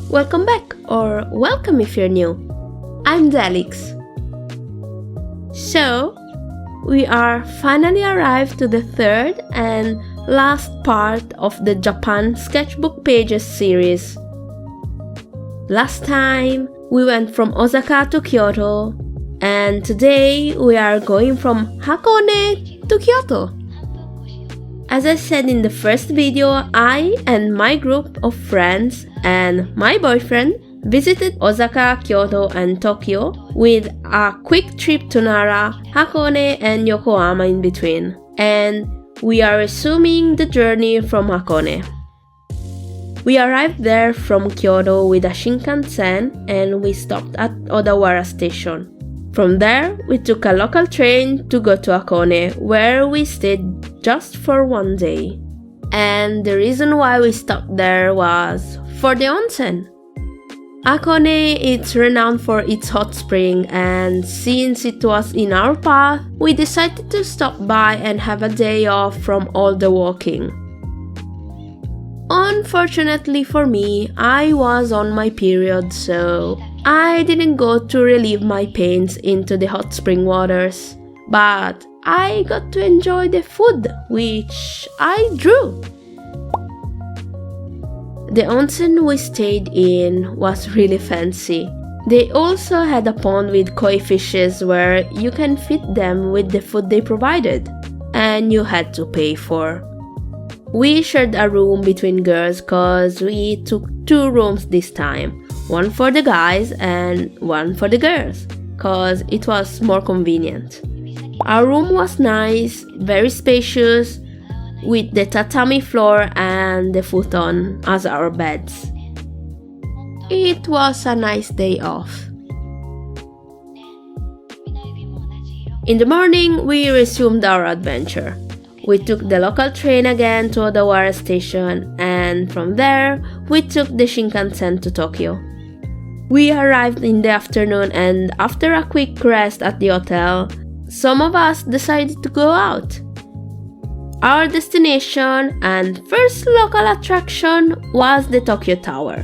Welcome back, or welcome if you're new. I'm Delix. So, we are finally arrived to the third and last part of the Japan Sketchbook Pages series. Last time, we went from Osaka to Kyoto, and today we are going from Hakone to Kyoto. As I said in the first video, I and my group of friends and my boyfriend visited Osaka, Kyoto, and Tokyo with a quick trip to Nara, Hakone, and Yokohama in between. And we are resuming the journey from Hakone. We arrived there from Kyoto with a Shinkansen and we stopped at Odawara Station. From there, we took a local train to go to Hakone, where we stayed just for one day. And the reason why we stopped there was for the onsen. Hakone is renowned for its hot spring, and since it was in our path, we decided to stop by and have a day off from all the walking. Unfortunately for me, I was on my period, so I didn't go to relieve my pains into the hot spring waters. But I got to enjoy the food, which I drew. The onsen we stayed in was really fancy. They also had a pond with koi fishes where you can feed them with the food they provided, and you had to pay for. We shared a room between girls cause we took 2 rooms this time, one for the guys and one for the girls, cause it was more convenient. Our room was nice, very spacious, with the tatami floor and the futon as our beds. It was a nice day off. In the morning, we resumed our adventure. We took the local train again to Odawara Station, and from there, we took the Shinkansen to Tokyo. We arrived in the afternoon, and after a quick rest at the hotel, some of us decided to go out. Our destination and first local attraction was the Tokyo Tower.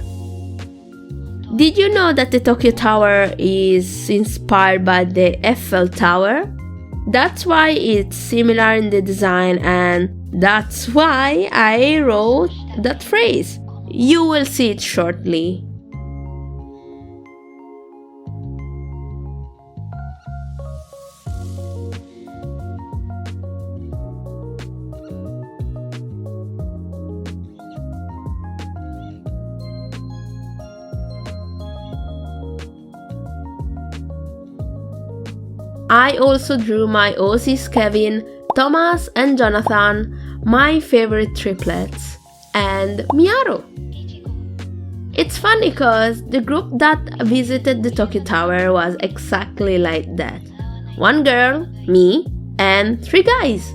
Did you know that the Tokyo Tower is inspired by the Eiffel Tower? That's why it's similar in the design, and that's why I wrote that phrase. You will see it shortly. I also drew my OCs Kevin, Thomas, and Jonathan, my favorite triplets, and Miyaru. It's funny cause the group that visited the Tokyo Tower was exactly like that. 1 girl, me, and 3 guys.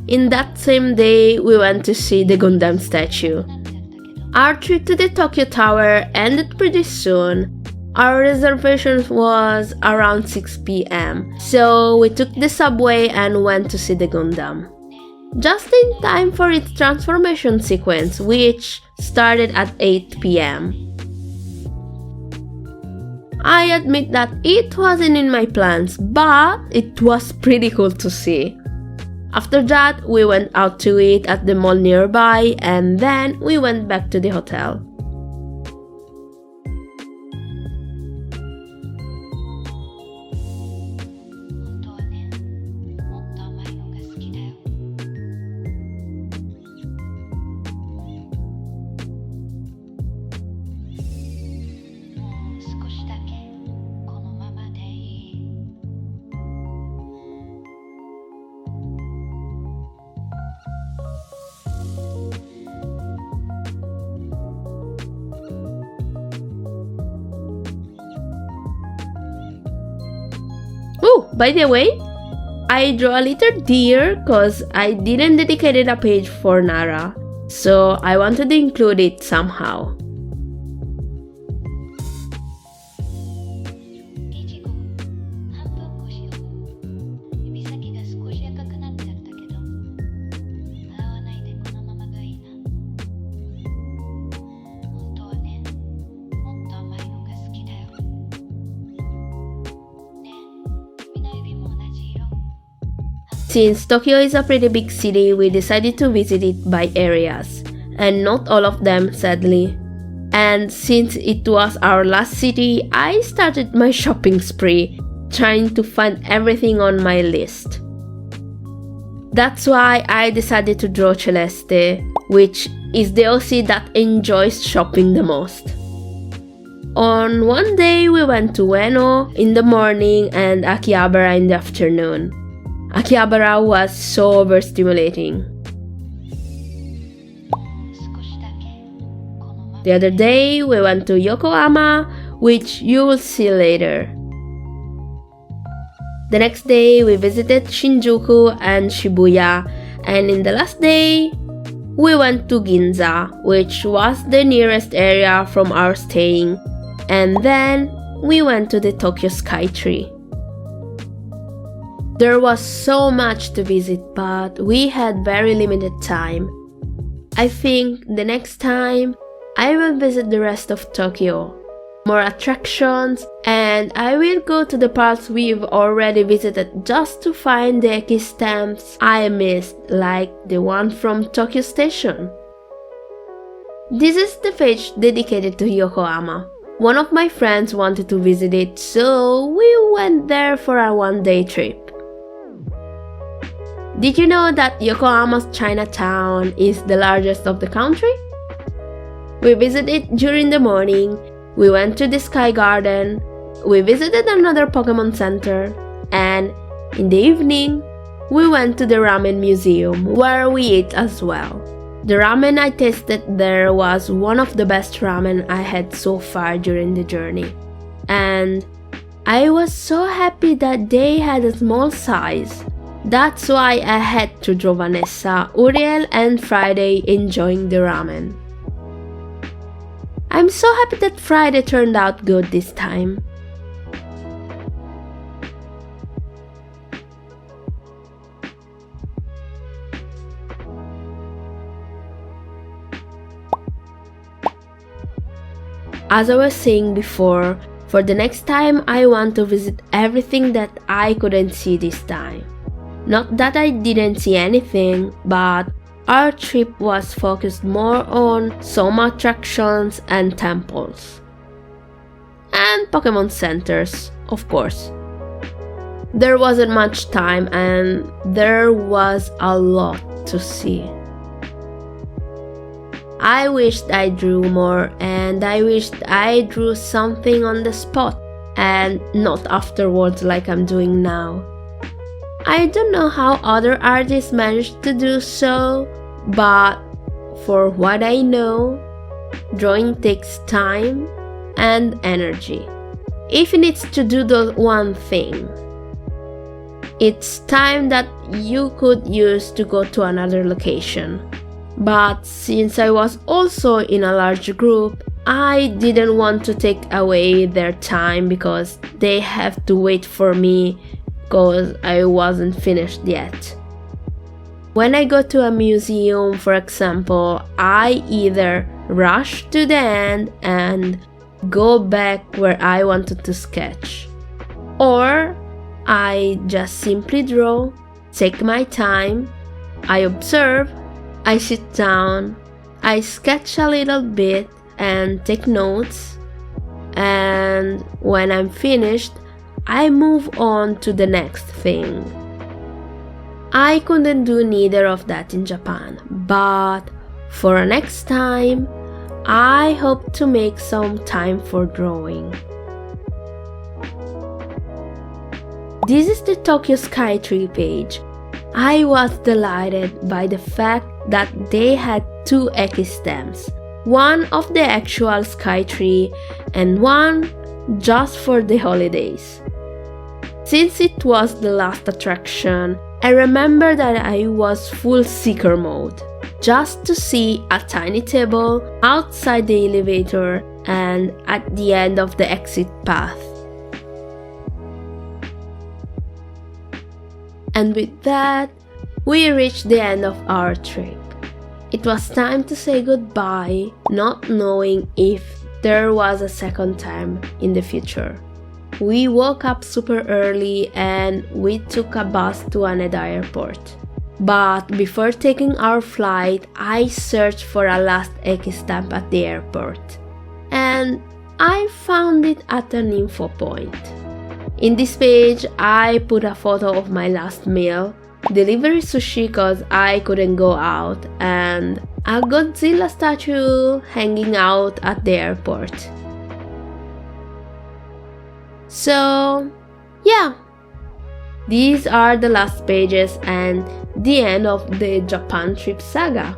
In that same day, we went to see the Gundam statue. Our trip to the Tokyo Tower ended pretty soon. Our reservation was around 6 p.m. So we took the subway and went to see the Gundam. just in time for its transformation sequence, which started at 8 p.m. I admit that it wasn't in my plans, but it was pretty cool to see. After that, we went out to eat at the mall nearby, and then we went back to the hotel. Oh, by the way, I drew a little deer because I didn't dedicate a page for Nara, so I wanted to include it somehow. Since Tokyo is a pretty big city, we decided to visit it by areas, and not all of them, sadly. And since it was our last city, I started my shopping spree, trying to find everything on my list. That's why I decided to draw Celeste, which is the OC that enjoys shopping the most. On one day, we went to Ueno in the morning and Akihabara in the afternoon. Akihabara was so overstimulating. The other day, we went to Yokohama, which you will see later. The next day, we visited Shinjuku and Shibuya, and in the last day, we went to Ginza, which was the nearest area from our staying, and then we went to the Tokyo Skytree. There was so much to visit, but we had very limited time. I think the next time I will visit the rest of Tokyo, more attractions, and I will go to the parts we've already visited just to find the Eki stamps I missed, like the one from Tokyo Station. This is the page dedicated to Yokohama. One of my friends wanted to visit it, so we went there for a one-day trip. Did you know that Yokohama's Chinatown is the largest of the country? We visited it during the morning, we went to the Sky Garden, we visited another Pokemon Center, and in the evening, we went to the Ramen Museum where we ate as well. The ramen I tasted there was one of the best ramen I had so far during the journey. And I was so happy that they had a small size. That's why I had to draw Vanessa, Uriel, and Friday enjoying the ramen. I'm so happy that Friday turned out good this time. As I was saying before, for the next time I want to visit everything that I couldn't see this time. Not that I didn't see anything, but our trip was focused more on some attractions and temples. And Pokemon centers, of course. There wasn't much time and there was a lot to see. I wished I drew more, and I wished I drew something on the spot and not afterwards like I'm doing now. I don't know how other artists managed to do so, but for what I know, drawing takes time and energy. If it needs to do the one thing, it's time that you could use to go to another location. But since I was also in a large group, I didn't want to take away their time because they have to wait for me because I wasn't finished yet. When I go to a museum, for example, I either rush to the end and go back where I wanted to sketch, or I just simply draw, take my time, I observe, I sit down, I sketch a little bit and take notes, and when I'm finished, I move on to the next thing. I couldn't do neither of that in Japan, but for next time, I hope to make some time for drawing. This is the Tokyo Skytree page. I was delighted by the fact that they had 2 Eki stamps, one of the actual Skytree and one just for the holidays. Since it was the last attraction, I remember that I was full seeker mode, just to see a tiny table outside the elevator and at the end of the exit path. And with that, we reached the end of our trip. It was time to say goodbye, not knowing if there was a second time in the future. We woke up super early and we took a bus to Haneda Airport. But before taking our flight, I searched for a last Eki stamp at the airport. And I found it at an info point. In this page, I put a photo of my last meal, delivery sushi cause I couldn't go out, and a Godzilla statue hanging out at the airport. So, yeah, these are the last pages and the end of the Japan trip saga.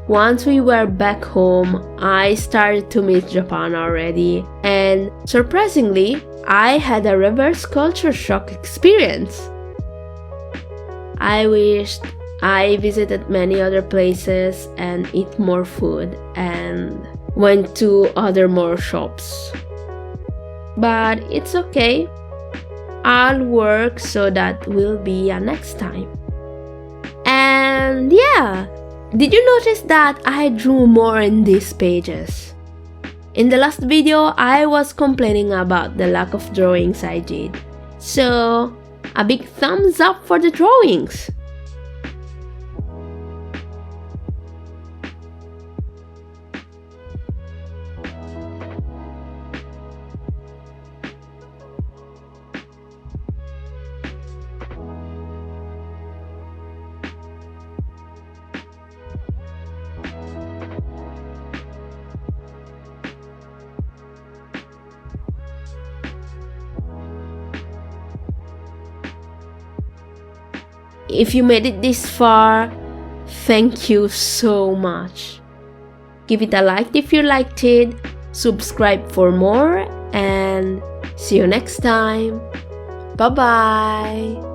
Once we were back home, I started to miss Japan already, and surprisingly, I had a reverse culture shock experience. I wished I visited many other places and eat more food and went to other more shops. But it's okay. I'll work so that will be a next time. And yeah, did you notice that I drew more in these pages? In the last video, I was complaining about the lack of drawings I did. So, a big thumbs up for the drawings! If you made it this far, thank you so much. Give it a like if you liked it, subscribe for more, and see you next time. Bye bye.